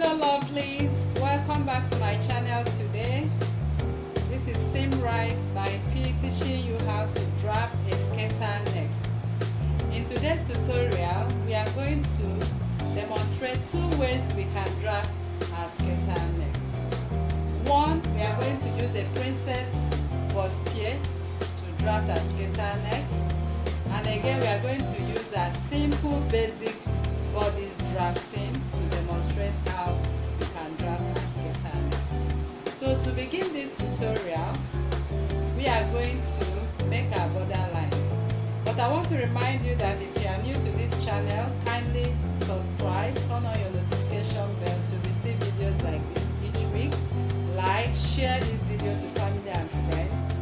Hello lovelies, welcome back to my channel today. This is Seam Right by P, teaching you how to draft a skater neck. In today's tutorial, we are going to demonstrate two ways we can draft a skater neck. One, we are going to use a princess bustier to draft a skater neck. And again, we are going to use a simple basic bodice drafting to demonstrate how you can draft a skater neck. So to begin this tutorial, we are going to make our borderline. But I want to remind you that if you are new to this channel, kindly subscribe, turn on your notification bell to receive videos like this each week. Like, share this video to family and friends,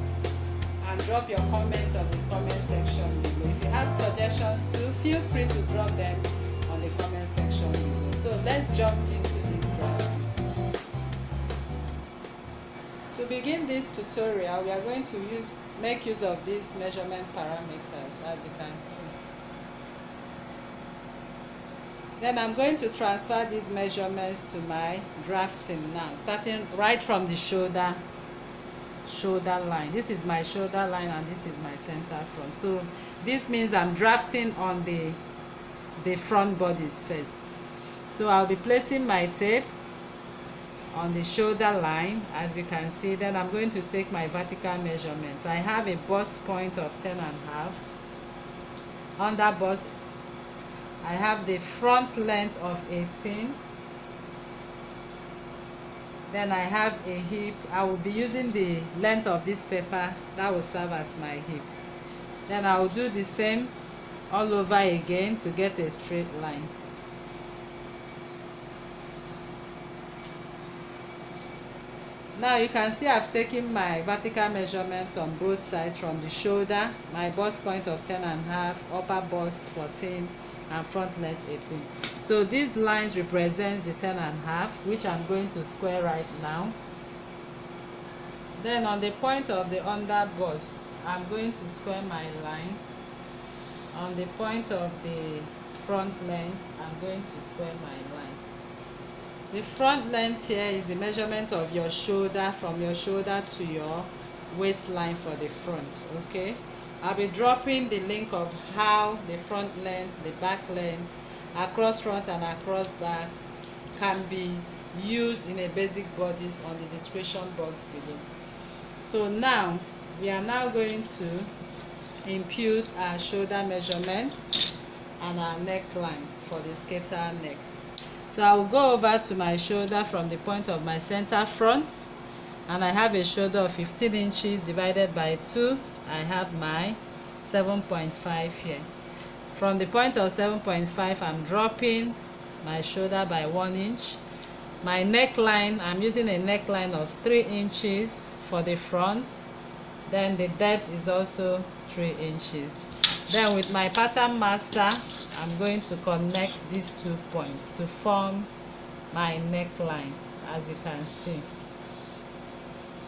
and drop your comments on the comment section below. If you have suggestions too, feel free to drop them on the comment section below. So let's jump into this draft. To begin this tutorial, we are going to make use of these measurement parameters, as you can see. Then I'm going to transfer these measurements to my drafting now, starting right from the shoulder line. This is my shoulder line and this is my center front. So this means I'm drafting on the front bodies first. So I'll be placing my tape on the shoulder line, as you can see. Then I'm going to take my vertical measurements. I have a bust point of 10.5. Under bust, I have the front length of 18. Then I have a hip. I will be using the length of this paper that will serve as my hip. Then I will do the same all over again to get a straight line. Now you can see I've taken my vertical measurements on both sides, from the shoulder, my bust point of 10.5, upper bust 14, and front length 18. So these lines represents the 10.5, which I'm going to square right now. Then on the point of the under bust, I'm going to square my line. On the point of the front length, I'm going to square my line. The front length here is the measurement of your shoulder, from your shoulder to your waistline for the front. Okay, I'll be dropping the link of how the front length, the back length, across front and across back can be used in a basic bodice on the description box below. So now we are now going to impute our shoulder measurements and our neckline for the skater neck. So I will go over to my shoulder from the point of my center front, and I have a shoulder of 15 inches divided by 2. I have my 7.5 here. From the point of 7.5, I'm dropping my shoulder by 1 inch. My neckline, I'm using a neckline of 3 inches for the front. Then the depth is also 3 inches. Then with my pattern master, I'm going to connect these 2 points to form my neckline, as you can see.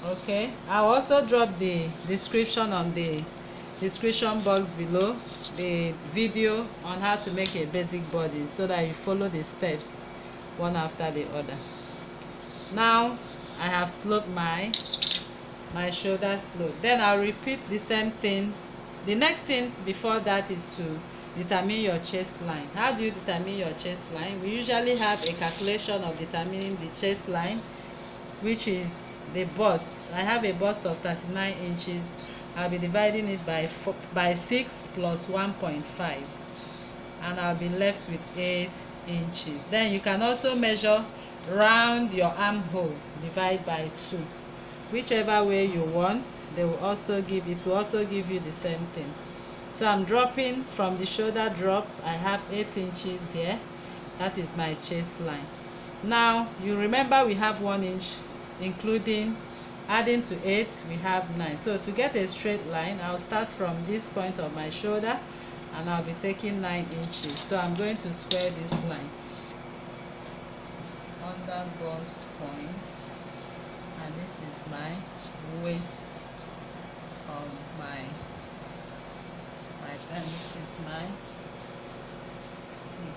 Okay, I'll also drop the description on the description box below, the video on how to make a basic body, so that you follow the steps one after the other. Now I have sloped my shoulder slope. Then I'll repeat the same thing. The next thing before that is to determine your chest line. How do you determine your chest line? We usually have a calculation of determining the chest line, which is the bust. I have a bust of 39 inches. I'll be dividing it by 6 plus 1.5, and I'll be left with 8 inches. Then you can also measure round your armhole, divide by 2. Whichever way you want, it will also give you the same thing. So I'm dropping from the shoulder drop. I have 8 inches here. That is my chest line. Now you remember we have 1 inch, including adding to 8, we have 9. So to get a straight line, I'll start from this point of my shoulder, and I'll be taking 9 inches. So I'm going to square this line. Under bust point, and this is my waist of my and this is my hip.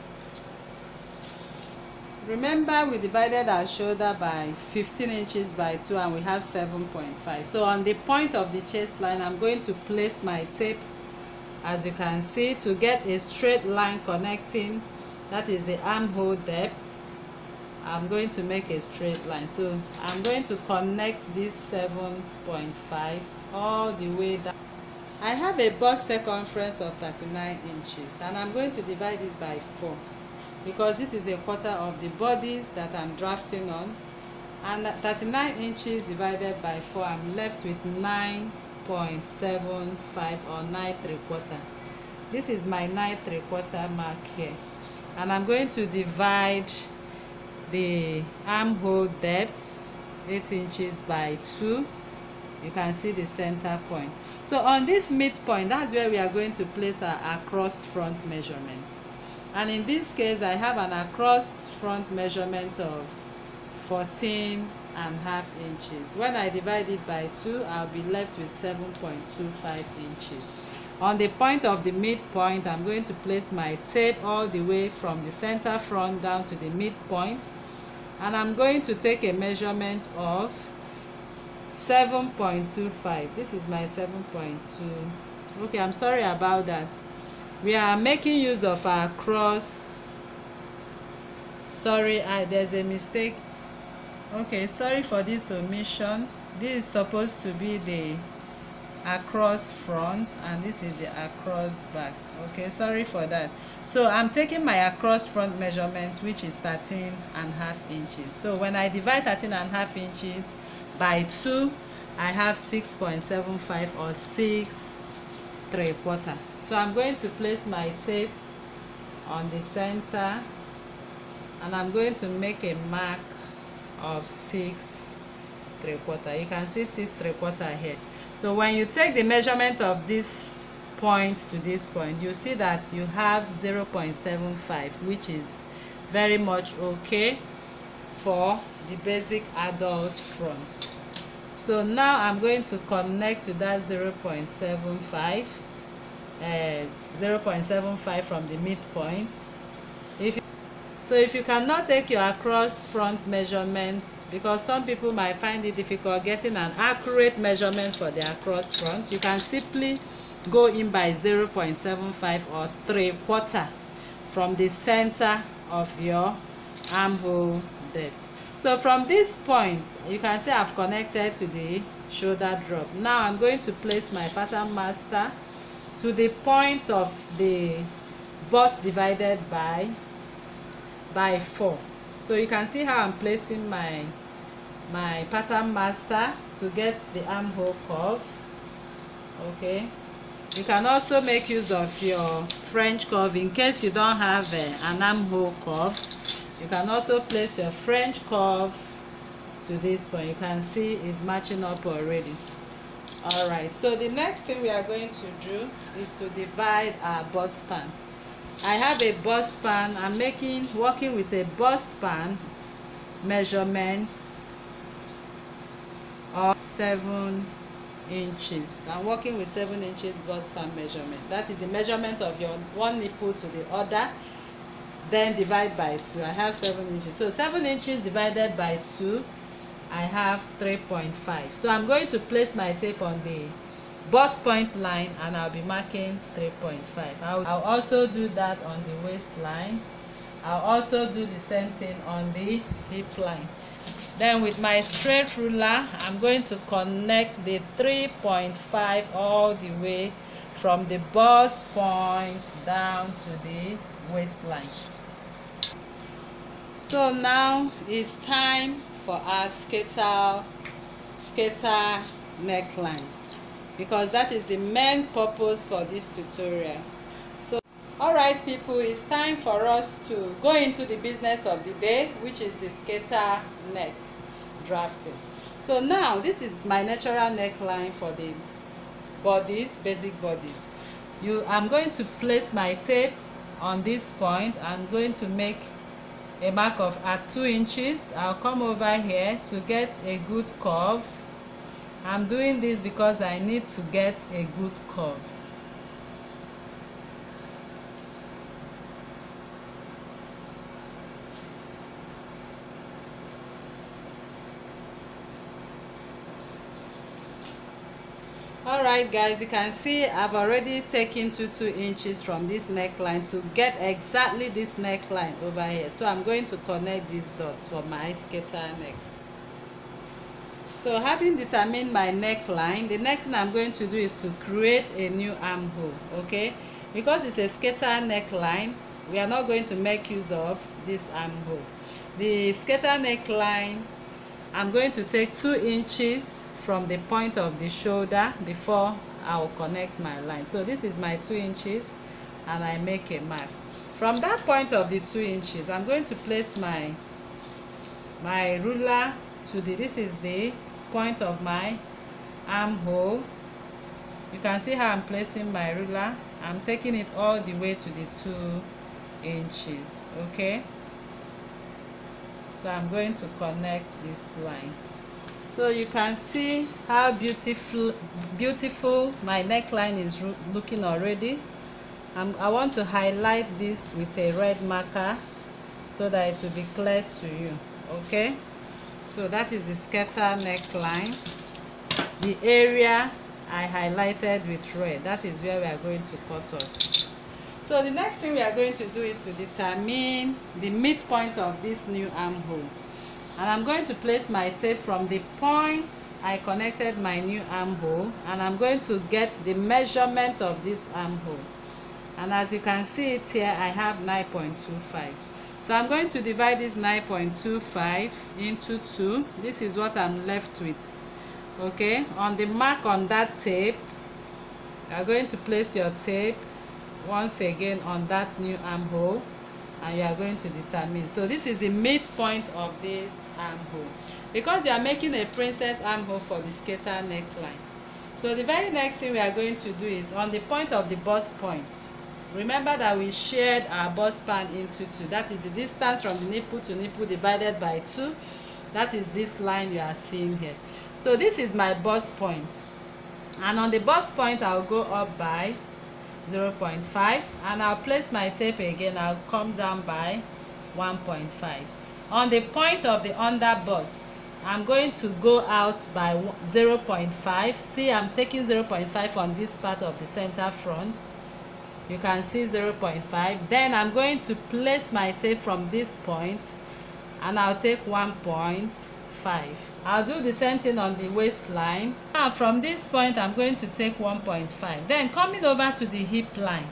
Remember, we divided our shoulder by 15 inches by 2 and we have 7.5. So on the point of the chest line, I'm going to place my tape, as you can see, to get a straight line connecting, that is the armhole depth. I'm going to make a straight line. So I'm going to connect this 7.5 all the way down. I have a bust circumference of 39 inches and I'm going to divide it by 4. Because this is a quarter of the bodies that I'm drafting on, and 39 inches divided by 4, I'm left with 9.75 or 9 3/4. This is my 9 3/4 mark here, and I'm going to divide the armhole depth 8 inches by 2. You can see the center point. So on this midpoint, that's where we are going to place our across front measurement. And in this case, I have an across front measurement of 14.5 inches. When I divide it by 2, I'll be left with 7.25 inches. On the point of the midpoint, I'm going to place my tape all the way from the center front down to the midpoint. And I'm going to take a measurement of 7.25. This is my 7.2. Okay, I'm sorry about that. We are making use of our cross. Sorry, there's a mistake. Okay, sorry for this omission. This is supposed to be the across front and this is the across back. Okay, sorry for that. So I'm taking my across front measurement, which is 13.5 inches. So when I divide 13.5 inches by 2, I have 6.75 or 6 3/4. So I'm going to place my tape on the center and I'm going to make a mark of 6 3/4. You can see 6 3/4 here. So when you take the measurement of this point to this point, you see that you have 0.75, which is very much okay for the basic adult front. So now I'm going to connect to that 0.75 from the midpoint. If you cannot take your across front measurements, because some people might find it difficult getting an accurate measurement for the across front, you can simply go in by 0.75 or 3/4 from the center of your armhole depth. So from this point, you can see I've connected to the shoulder drop. Now I'm going to place my pattern master to the point of the bust divided by 4. So you can see how I'm placing my pattern master to get the armhole curve. Okay, you can also make use of your French curve in case you don't have an armhole curve. You can also place your French curve to this point. You can see it's matching up already. All right, so the next thing we are going to do is to divide our bust span. I have a bust span. I'm working with a bust span measurement of 7 inches. I'm working with 7 inches bust span measurement. That is the measurement of your one nipple to the other. Then divide by 2. I have 7 inches. So 7 inches divided by 2, I have 3.5. So I'm going to place my tape on the bust point line and I'll be marking 3.5. I'll also do that on the waistline. I'll also do the same thing on the hip line. Then with my straight ruler, I'm going to connect the 3.5 all the way from the bust point down to the waistline. So now it's time for our skater neckline, because that is the main purpose for this tutorial. So alright people, it's time for us to go into the business of the day, which is the skater neck drafting. So now this is my natural neckline for the bodies, basic bodies. I'm going to place my tape on this point. I'm going to make a mark of at 2 inches. I'll come over here to get a good curve. I'm doing this because I need to get a good curve. All right guys, you can see I've already taken 2 inches from this neckline to get exactly this neckline over here. So I'm going to connect these dots for my skater neck. So having determined my neckline, the next thing I'm going to do is to create a new armhole. Okay, because it's a skater neckline, we are not going to make use of this armhole. The skater neckline, I'm going to take 2 inches from the point of the shoulder before I'll connect my line. So this is my 2 inches, and I make a mark. From that point of the 2 inches, I'm going to place my ruler to this is the point of my armhole. You can see how I'm placing my ruler. I'm taking it all the way to the 2 inches. Okay, so I'm going to connect this line. So you can see how beautiful my neckline is looking already. I want to highlight this with a red marker so that it will be clear to you. Okay, so that is the skater neckline. The area I highlighted with red, that is where we are going to cut off. So the next thing we are going to do is to determine the midpoint of this new armhole. And I'm going to place my tape from the point I connected my new armhole, and I'm going to get the measurement of this armhole. And as you can see it here, I have 9.25. So I'm going to divide this 9.25 into 2. This is what I'm left with. Okay, on the mark on that tape, you are going to place your tape once again on that new armhole, and you are going to determine. So this is the midpoint of this armhole, because you are making a princess armhole for the skater neckline. So the very next thing we are going to do is on the point of the bust point. Remember that we shared our bust span into 2. That is the distance from the nipple to nipple divided by 2. That is this line you are seeing here. So this is my bust point, and on the bust point I'll go up by 0.5, and I'll place my tape again. I'll come down by 1.5. On the point of the under bust, I'm going to go out by 0.5. See, I'm taking 0.5 on this part of the center front. You can see 0.5. Then I'm going to place my tape from this point, and I'll take 1.5. I'll do the same thing on the waistline. Now from this point I'm going to take 1.5. Then coming over to the hip line,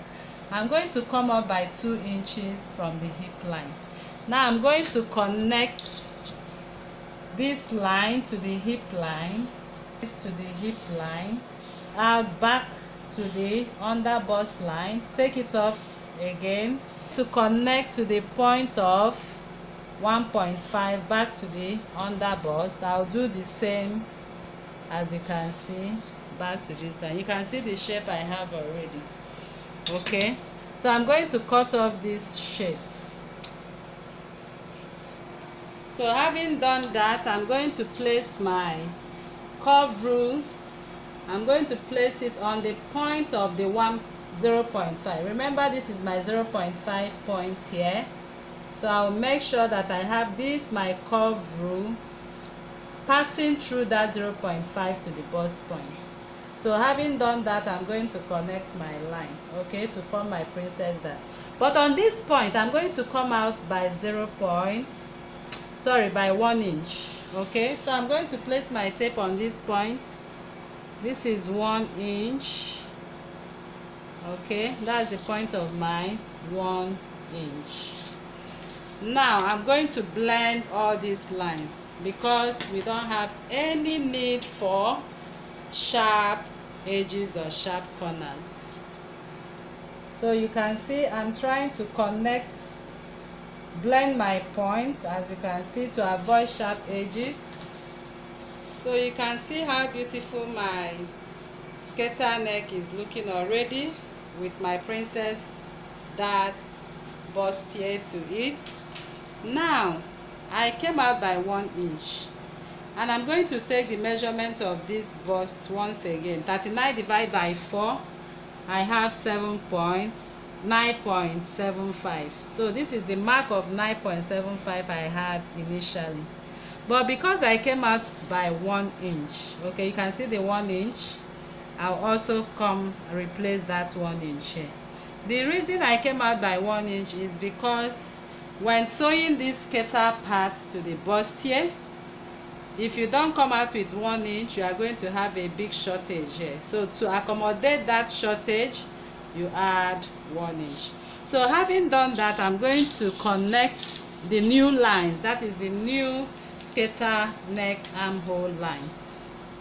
I'm going to come up by 2 inches from the hip line. Now I'm going to connect this line to the hip line, this to the hip line, out back to the under bust line, take it off again to connect to the point of 1.5 back to the under bust. I'll do the same, as you can see, back to this line. You can see the shape I have already. Okay, so I'm going to cut off this shape. So having done that, I'm going to place my curve rule. I'm going to place it on the point of the 0.5. Remember, this is my 0.5 point here. So I'll make sure that I have this, my curve rule, passing through that 0.5 to the bust point. So having done that, I'm going to connect my line, okay, to form my princess dart. But on this point, I'm going to come out by by 1 inch. Okay, so I'm going to place my tape on this point. This is 1 inch. Okay, that's the point of my 1 inch. Now I'm going to blend all these lines, because we don't have any need for sharp edges or sharp corners. So you can see I'm trying to blend my points, as you can see, to avoid sharp edges. So you can see how beautiful my skater neck is looking already, with my princess dart bustier to it. Now I came out by 1 inch, and I'm going to take the measurement of this bust once again. 39 divided by 4, I have 9.75. So this is the mark of 9.75 I had initially. But because I came out by 1 inch, okay, you can see the 1 inch, I'll also come replace that 1 inch here. The reason I came out by 1 inch is because when sewing this skater part to the bustier, if you don't come out with 1 inch, you are going to have a big shortage here. So to accommodate that shortage, you add 1 inch. So having done that, I'm going to connect the new lines. That is the new skater neck armhole line.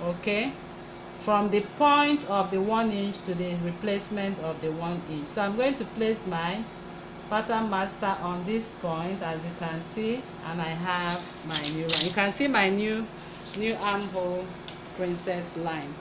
Okay, from the point of the 1 inch to the replacement of the 1 inch. So I'm going to place my pattern master on this point, as you can see, and I have my new line. You can see my new armhole princess line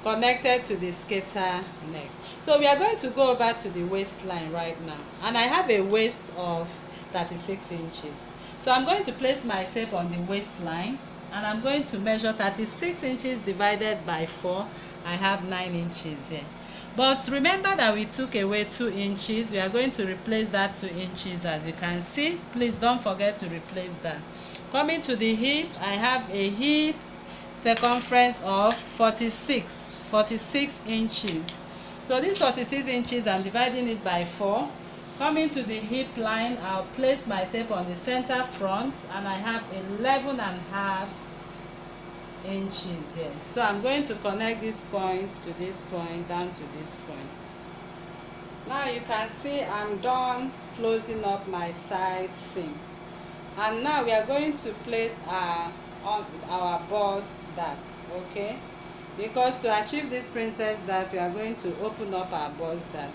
connected to the skater neck. So we are going to go over to the waistline right now, and I have a waist of 36 inches. So I'm going to place my tape on the waistline, and I'm going to measure 36 inches divided by 4. I have 9 inches here. But remember that we took away 2 inches. We are going to replace that 2 inches, as you can see. Please don't forget to replace that. Coming to the hip, I have a hip circumference of 46 inches. So this 46 inches, I'm dividing it by 4. Coming to the hip line, I'll place my tape on the center front, and I have 11.5 inches here. So I'm going to connect this point to this point, down to this point. Now you can see I'm done closing up my side seam, and now we are going to place on our bust dart. Okay, because to achieve this princess dart, we are going to open up our bust dart.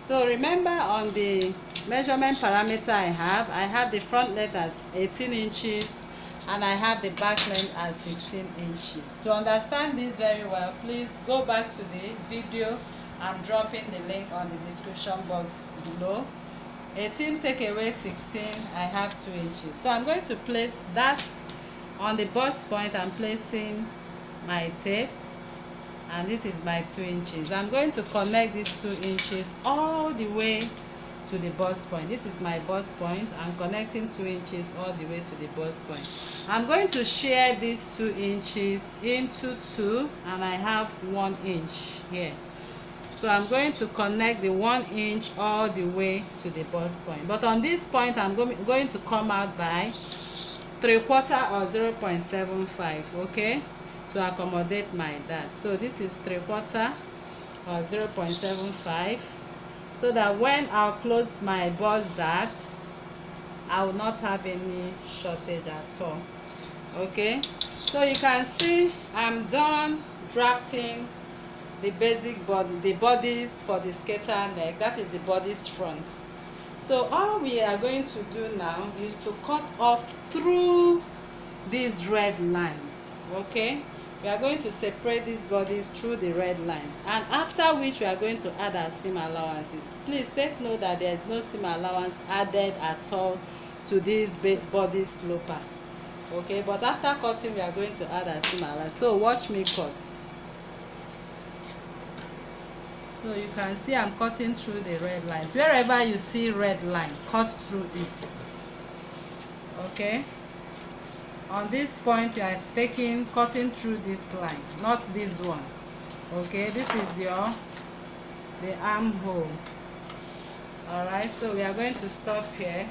So remember, on the measurement parameter I have the front length as 18 inches and I have the back length as 16 inches. To understand this very well, please go back to the video. I'm dropping the link on the description box below. 18 take away 16, I have 2 inches. So I'm going to place that on the bust point. I'm placing my tape, and this is my 2 inches. I'm going to connect these 2 inches all the way to the bust point. This is my bust point. I'm connecting 2 inches all the way to the bust point. I'm going to share these 2 inches into 2, and I have 1 inch here. So I'm going to connect the 1 inch all the way to the bust point. But on this point, I'm going to come out by 3/4 or 0.75. Okay, to accommodate my dart. So this is 3/4 or 0.75, so that when I'll close my bust dart, I will not have any shortage at all. Okay, so you can see I'm done drafting the basic body, the bodies for the skater neck. That is the body's front. So all we are going to do now is to cut off through these red lines. Okay, we are going to separate these bodies through the red lines, and after which we are going to add our seam allowances. Please take note that there is no seam allowance added at all to this body sloper. Okay, but after cutting, we are going to add our seam allowance. So watch me cut. So you can see I'm cutting through the red lines. Wherever you see red line, cut through it. Okay, on this point you are cutting through this line, not this one. Okay, this is the armhole. All right, so we are going to stop here.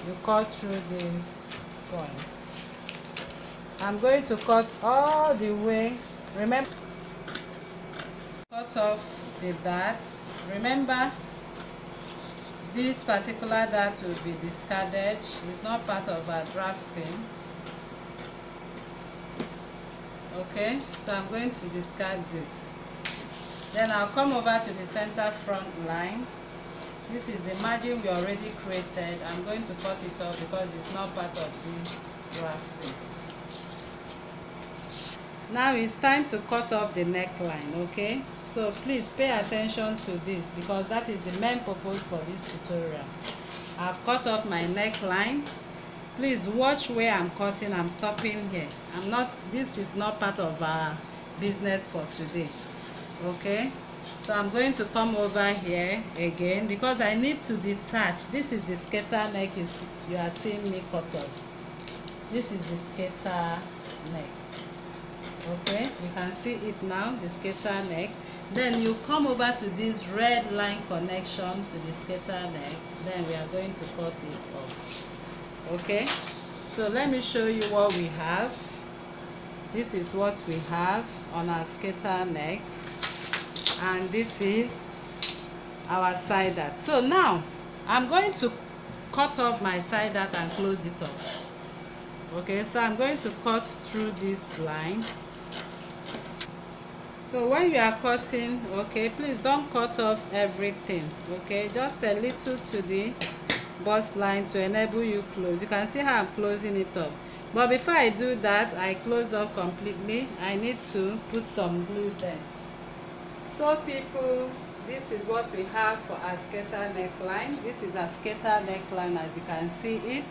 You cut through this point. I'm going to cut all the way. Remember, cut off the darts. Remember, this particular dart will be discarded. It's not part of our drafting. Okay, so I'm going to discard this. Then I'll come over to the center front line. This is the margin we already created. I'm going to cut it off because it's not part of this drafting. Now it's time to cut off the neckline. Okay, so please pay attention to this because that is the main purpose for this tutorial. I've cut off my neckline. Please watch where I'm cutting. I'm stopping here. This is not part of our business for today. Okay, so I'm going to come over here again because I need to detach. This is the skater neck you are seeing me cut off. This is the skater neck. Okay, you can see it now, the skater neck. Then you come over to this red line connection to the skater neck. Then we are going to cut it off. Okay, so let me show you what we have. This is what we have on our skater neck, and this is our side dart. So now I'm going to cut off my side dart and close it up. Okay, so I'm going to cut through this line. So when you are cutting, okay, please don't cut off everything. Okay, just a little to the bust line to enable you close. You can see how I'm closing it up, but before I do that, I close up completely. I need to put some glue there. So people, this is what we have for our skater neckline. This is a skater neckline, as you can see it.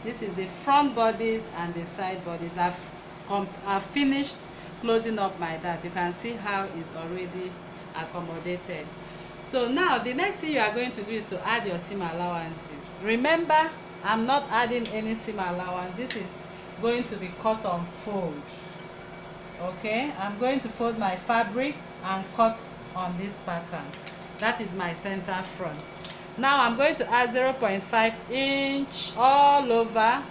This is the front bodies and the side bodies. I've finished closing up my dart. You can see how it's already accommodated. So now the next thing you are going to do is to add your seam allowances. Remember, I'm not adding any seam allowance. This is going to be cut on fold. Okay, I'm going to fold my fabric and cut on this pattern. That is my center front. Now I'm going to add 0.5 inch all over,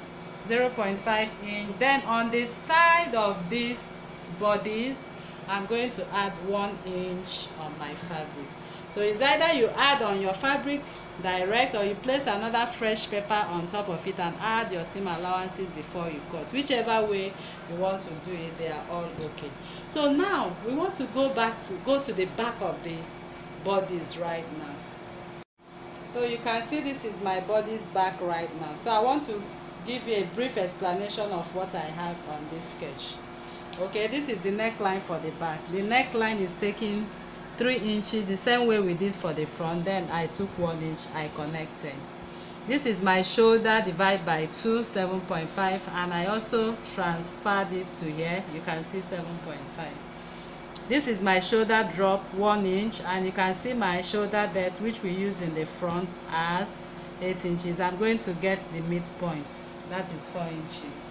0.5 inch. Then on the side of these bodies, I'm going to add 1 inch on my fabric. So it's either you add on your fabric direct, or you place another fresh paper on top of it and add your seam allowances before you cut. Whichever way you want to do it, they are all okay. So now we want to go to the back of the bodies right now. So you can see this is my body's back right now. So I want to give you a brief explanation of what I have on this sketch. Okay, this is the neckline for the back. The neckline is taking 3 inches, the same way we did for the front. Then I took 1 inch, I connected. This is my shoulder divided by 2, 7.5, and I also transferred it to here. You can see 7.5. This is my shoulder drop, 1 inch, and you can see my shoulder depth, which we use in the front, as 8 inches. I'm going to get the midpoints. That is 4 inches.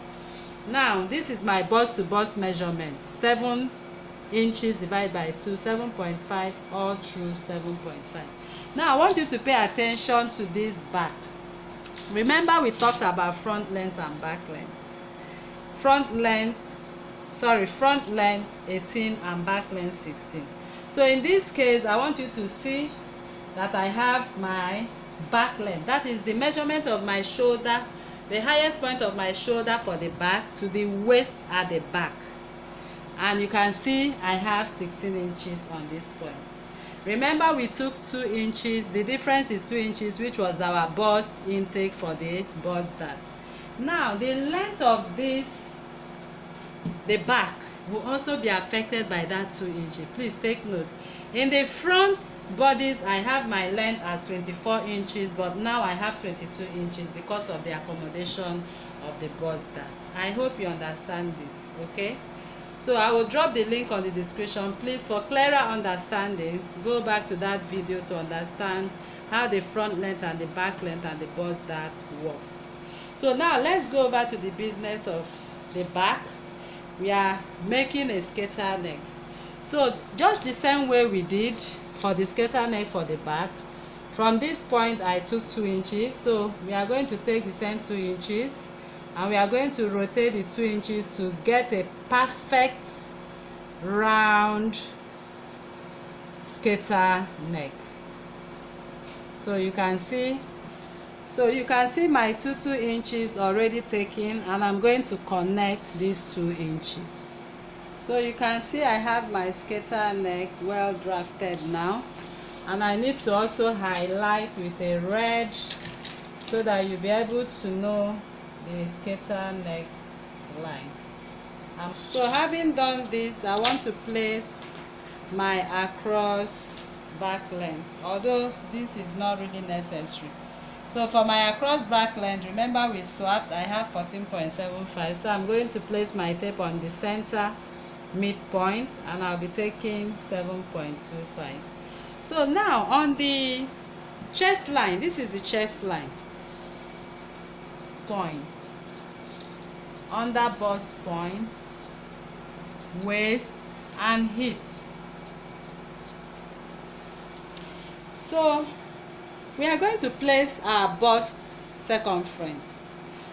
Now this is my bust to bust measurement, 7 inches divided by 2, 7.5, all through 7.5. Now I want you to pay attention to this back. Remember, we talked about front length and back length. Front length 18 and back length 16. So in this case, I want you to see that I have my back length. That is the measurement of my shoulder, the highest point of my shoulder for the back to the waist at the back. And you can see I have 16 inches on this point. Remember, we took 2 inches. The difference is 2 inches, which was our bust intake for the bust dart. Now the length of this, the back, will also be affected by that 2 inches. Please take note. In the front bodies, I have my length as 24 inches, but now I have 22 inches because of the accommodation of the bust dart. I hope you understand this. Okay, so I will drop the link on the description. Please, for clearer understanding, go back to that video to understand how the front length and the back length and the bust dart works. So now let's go over to the business of the back. We are making a skater neck. So just the same way we did for the skater neck for the back, from this point I took 2 inches. So we are going to take the same 2 inches and we are going to rotate the 2 inches to get a perfect round skater neck. So you can see my 2 inches already taken, and I'm going to connect these 2 inches. So you can see I have my skater neck well drafted now, and I need to also highlight with a red so that you'll be able to know the skater neck line. So having done this, I want to place my across back length, although this is not really necessary. So for my across back length, remember we swapped, I have 14.75. So I'm going to place my tape on the center midpoint and I'll be taking 7.25. So now on the chest line, this is the chest line points, under bust points, waist and hip. So we are going to place our bust circumference.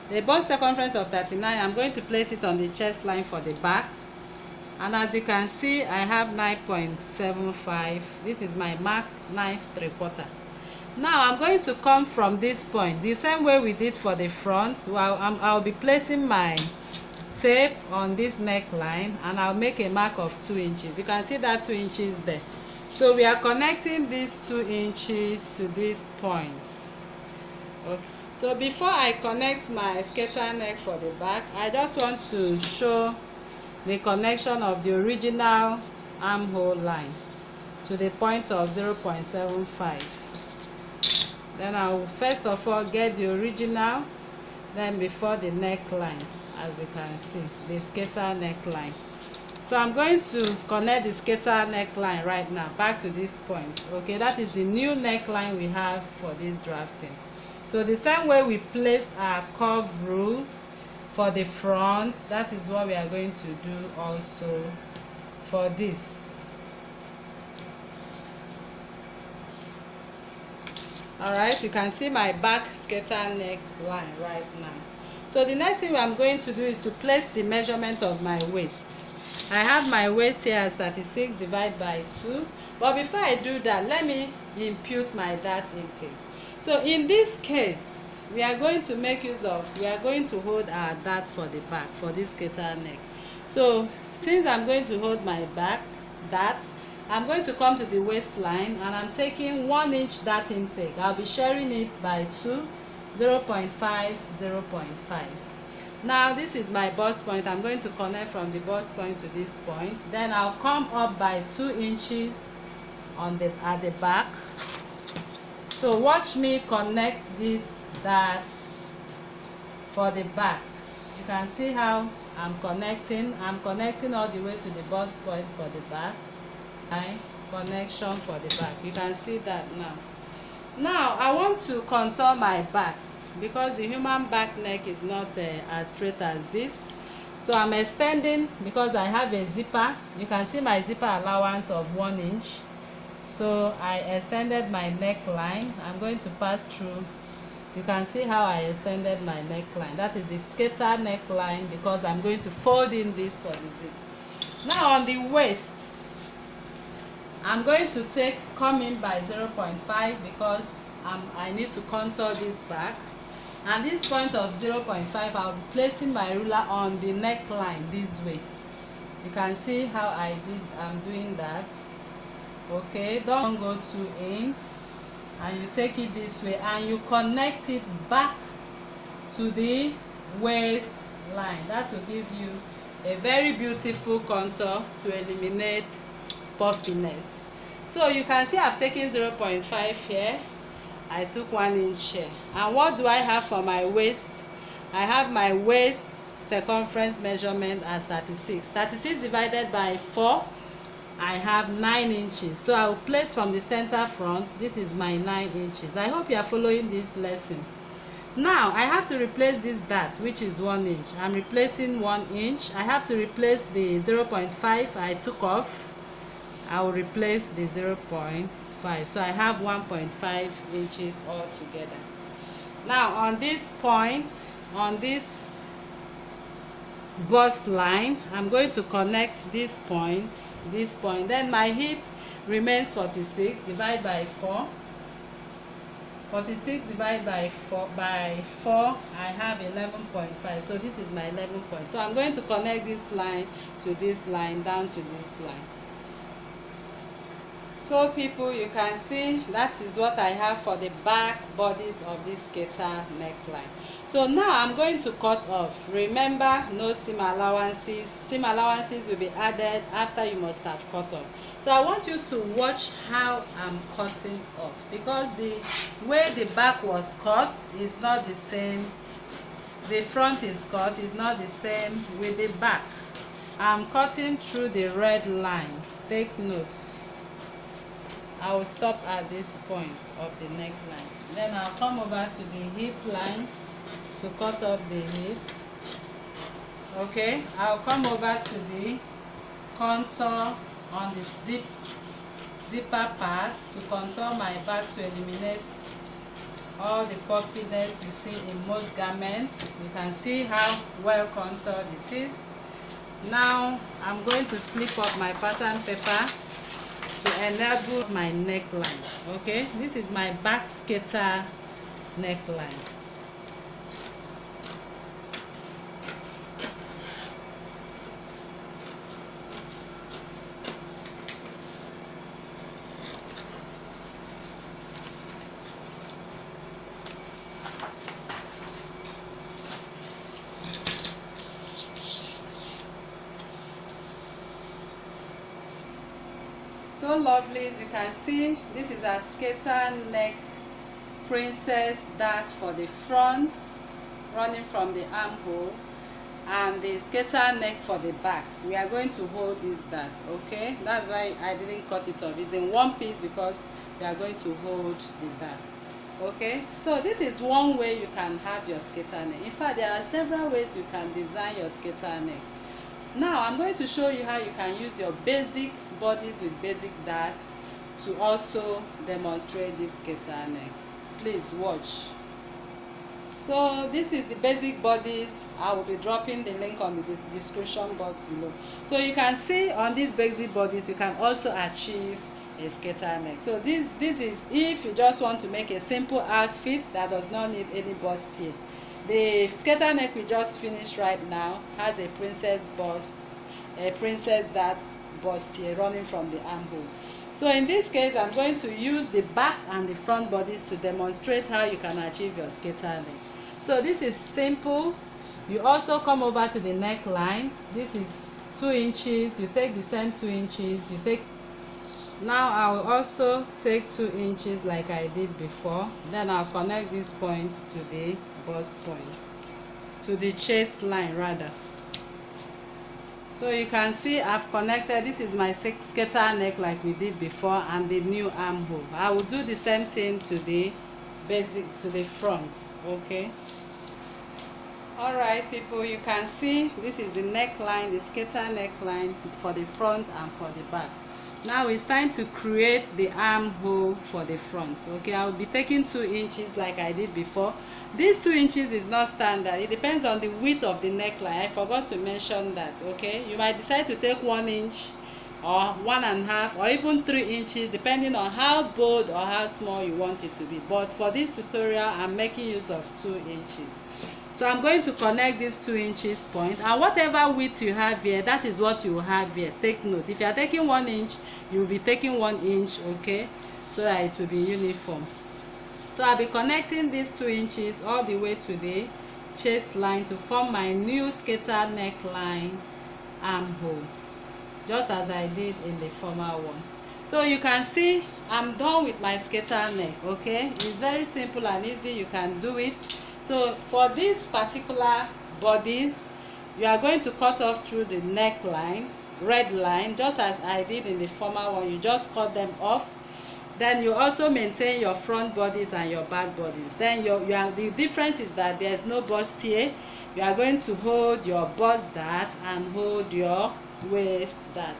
The bust circumference of 39, I'm going to place it on the chest line for the back. And as you can see, I have 9.75. This is my mark 9 3/4. Now I'm going to come from this point the same way we did for the front. Well, I'll be placing my tape on this neckline, and I'll make a mark of 2 inches. You can see that 2 inches there. So we are connecting these 2 inches to this point. Okay. So before I connect my skater neck for the back, I just want to show the connection of the original armhole line to the point of 0.75. Then I'll first of all get the original, then before the neckline, as you can see, the skater neckline. So I'm going to connect the skater neckline right now back to this point. Okay, that is the new neckline we have for this drafting. So the same way we placed our curve rule for the front, that is what we are going to do also for this. Alright, you can see my back skater neckline right now. So the next thing I'm going to do is to place the measurement of my waist. I have my waist here as 36 divided by 2. But before I do that, let me impute my dart intake. So in this case, we are going to make use of, we are going to hold our dart for the back, for this skater neck. So since I'm going to hold my back dart, I'm going to come to the waistline and I'm taking 1 inch dart intake. I'll be sharing it by 2, 0.5, 0.5. Now this is my bust point. I'm going to connect from the bust point to this point. Then I'll come up by 2 inches on at the back. So watch me connect this dart for the back. You can see how I'm connecting. I'm connecting all the way to the bust point for the back. Connection for the back. You can see that now. Now I want to contour my back because the human back neck is not as straight as this. So I'm extending because I have a zipper. You can see my zipper allowance of 1 inch. So I extended my neckline. I'm going to pass through. You can see how I extended my neckline. That is the skater neckline because I'm going to fold in this for the zip. Now on the waist, I'm going to come in by 0.5 because I need to contour this back. And this point of 0.5, I'll be placing my ruler on the neckline this way. You can see how I'm doing that. Okay, don't go too in, and you take it this way and you connect it back to the waist line. That will give you a very beautiful contour to eliminate puffiness. So you can see I've taken 0.5 here. I took 1 inch here. And what do I have for my waist? I have my waist circumference measurement as 36. 36 divided by 4, I have 9 inches. So I will place from the center front. This is my 9 inches. I hope you are following this lesson. Now I have to replace this dart, which is 1 inch. I'm replacing 1 inch. I have to replace the 0.5 I took off. I will replace the 0.5. So I have 1.5 inches altogether. Now on this point, on this bust line, I'm going to connect this point, then my hip remains 46 divided by 4. 46 divided by 4 I have 11.5. So this is my 11 point. So I'm going to connect this line to this line, down to this line. So people, you can see that is what I have for the back bodies of this skater neckline. So now I'm going to cut off. Remember, no seam allowances. Seam allowances will be added after you must have cut off. So I want you to watch how I'm cutting off, because the way the back was cut is not the same. The front is cut is not the same with the back. I'm cutting through the red line. Take notes. I will stop at this point of the neckline. Then I'll come over to the hip line to cut off the hip. Okay, I'll come over to the contour on the zipper part to contour my back to eliminate all the puffiness you see in most garments. You can see how well contoured it is. Now I'm going to flip up my pattern paper to enable my neckline. Okay, this is my back skater neckline. So lovely, as you can see, this is a skater neck princess dart for the front, running from the armhole, and the skater neck for the back. We are going to hold this dart, okay? That's why I didn't cut it off. It's in one piece because we are going to hold the dart. Okay, so this is one way you can have your skater neck. In fact, there are several ways you can design your skater neck. Now I'm going to show you how you can use your basic bodies with basic darts to also demonstrate this skater neck. Please watch. So this is the basic bodies. I will be dropping the link on the description box below. So you can see on these basic bodies you can also achieve a skater neck. So this is if you just want to make a simple outfit that does not need any bustier. The skater neck we just finished right now has a princess bust, a princess dart bustier running from the armhole. So in this case, I'm going to use the back and the front bodies to demonstrate how you can achieve your skater neck. So this is simple. You also come over to the neckline. This is 2 inches. You take the same 2 inches. You take. Now I will also take 2 inches like I did before. Then I'll connect this point to the bust point, to the chest line rather. So you can see I've connected. This is my skater neck like we did before, and the new armhole. I will do the same thing to the basic, to the front. Okay. All right, people, you can see this is the neckline, the skater neckline for the front and for the back. Now it's time to create the armhole for the front. Okay, I will be taking 2 inches like I did before. This 2 inches is not standard. It depends on the width of the neckline. I forgot to mention that. Okay, you might decide to take 1 inch or 1.5 or even 3 inches depending on how bold or how small you want it to be. But for this tutorial, I'm making use of 2 inches. So I'm going to connect this 2 inches point, and whatever width you have here, that is what you will have here. Take note, if you are taking 1 inch, you will be taking 1 inch, okay, so that it will be uniform. So I'll be connecting these 2 inches all the way to the chest line to form my new skater neckline armhole, just as I did in the former one. So you can see I'm done with my skater neck. Okay, it's very simple and easy. You can do it. So for these particular bodies, you are going to cut off through the neckline, red line, just as I did in the former one. You just cut them off. Then you also maintain your front bodies and your back bodies. Then the difference is that there's no bustier. You are going to hold your bust dart and hold your waist dart.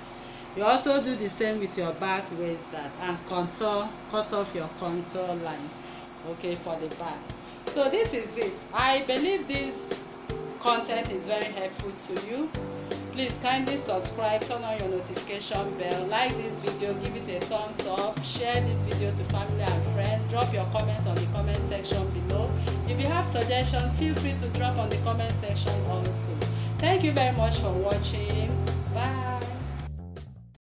You also do the same with your back waist dart and cut off your contour line, okay, for the back. So this is it. I believe this content is very helpful to you. Please kindly subscribe, turn on your notification bell, like this video, give it a thumbs up, share this video to family and friends, drop your comments on the comment section below. If you have suggestions, feel free to drop on the comment section also. Thank you very much for watching. Bye.